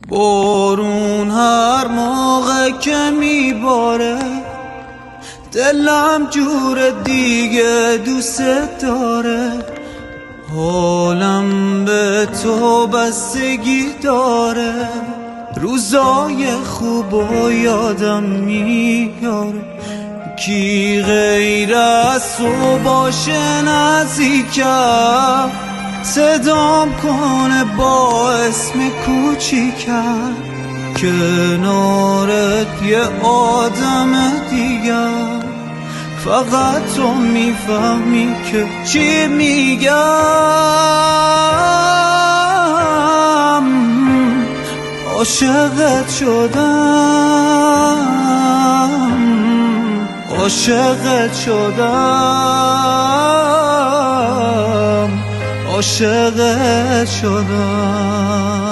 بارون هر موقع که میباره دلم جور دیگه دوست داره. حالم به تو بستگی داره، روزای خوب و یادم میاره. کی غیر از تو باشه نزدیکم، صدام کنه با اسم کوچیکم. کنارت یه آدم دیگر، فقط تو میفهمی که چی میگم. عاشقت شدم، عاشقت شدم، عاشقت شدم.